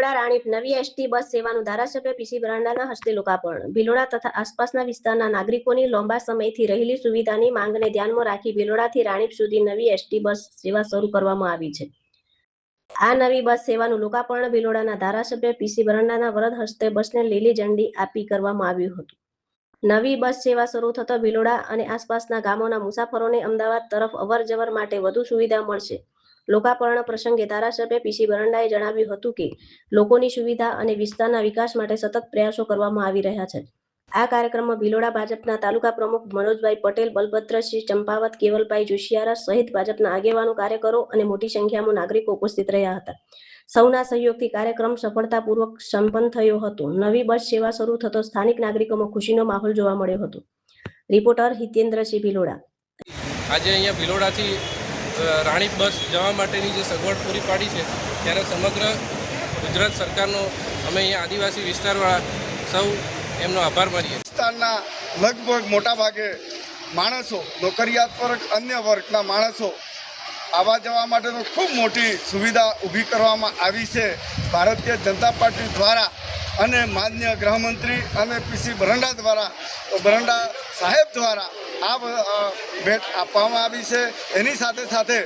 ભિલોડા રાણીપ નવી ST bus સેવાનું ધારાસભ્ય પીસી બ્રાંડાના હસ્તે લોકાર્પણ। ભિલોડા તથા આસપાસના વિસ્તારના નાગરિકોની લાંબા સમયથી રહેલી સુવિધાની માંગને ધ્યાનમાં રાખી ભિલોડાથી રાણીપ સુધી નવી એસટી બસ સેવા શરૂ કરવામાં આવી છે। આ નવી બસ સેવાનું લોકાર્પણ ભિલોડાના ધારાસભ્ય પીસી બ્રાંડાના વરદ હસ્તે બસને લીલી ઝંડી આપી કરવામાં આવ્યું હતું। નવી બસ સેવા શરૂ થતા ભિલોડા અને આસપાસના ગામોના મુસાફરોને અમદાવાદ તરફ અવરજવર માટે વધુ સુવિધા મળશે। લોકાર્પણ પ્રસંગે ધારાસભ્ય પીસી બ્રાંડાએ જણાવ્યું હતું કે લોકોની સુવિધા અને વિસ્તારના વિકાસ માટે સતત પ્રયાસો કરવામાં આવી રહ્યા છે। આ કાર્યક્રમમાં ભિલોડા ભાજપના તાલુકા પ્રમુખ મનોજભાઈ પટેલ, બલભદ્રસિંહ ચંપાવત, કેવલભાઈ જોશિયારા સહિત ભાજપના આગેવાનો, કાર્યકરો અને મોટી સંખ્યામાં નાગરિકો ઉપસ્થિત રહ્યા હતા। સૌના સહયોગથી કાર્યક્રમ સફળતાપૂર્વક સંપન્ન થયો હતો। નવી બસ સેવા શરૂ થતો સ્થાનિક નાગરિકોમાં ખુશીનો માહોલ જોવા મળ્યો હતો। રિપોર્ટર હિતેન્દ્રસિંહ, ભિલોડા। આજે અહીંયા ભિલોડાથી રાણીપ બસ જવા માટેની જે સગવડ પૂરી પાડી છે ત્યારે સમગ્ર ગુજરાત સરકારનો અમે અહીંયા આદિવાસી વિસ્તારવાળા સૌ એમનો આભાર માનીએ। વિસ્તારના લગભગ મોટાભાગે માણસો, નોકરિયાત વર્ગ, અન્ય વર્ગના માણસો આવવા જવા માટેનો ખૂબ મોટી સુવિધા ઊભી કરવામાં આવી છે ભારતીય જનતા પાર્ટી દ્વારા અને માન્ય ગૃહમંત્રી અને પીસી બ્રાંડા દ્વારા, બ્રાંડા સાહેબ દ્વારા આ ભેટ આપવામાં આવી છે। એની સાથે સાથે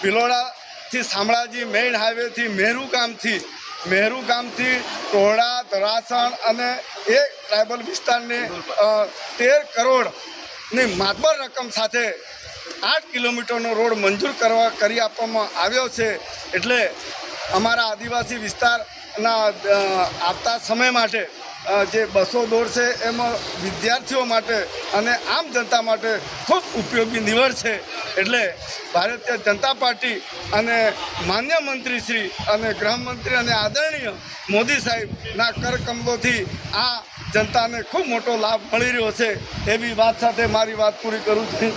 ભિલોડાથી શામળાજી મેઇન હાઈવેથી મેરુ ગામથી ટોળા, ધરાસણ અને એ ટ્રાઇબલ વિસ્તારને 13 કરોડની માતબર રકમ સાથે 8 કિલોમીટરનો રોડ મંજૂર કરી આપવામાં આવ્યો છે। એટલે અમારા આદિવાસી વિસ્તારના આવતા સમય માટે જે બસો દોડશે એમાં વિદ્યાર્થીઓ માટે અને આમ જનતા માટે ખૂબ ઉપયોગી નીવડશે। એટલે ભારતીય જનતા પાર્ટી અને માન્ય મંત્રીશ્રી અને ગૃહમંત્રી અને આદરણીય મોદી સાહેબના કરકમલોથી આ જનતાને ખૂબ મોટો લાભ મળી રહ્યો છે। એવી વાત સાથે મારી વાત પૂરી કરું છું।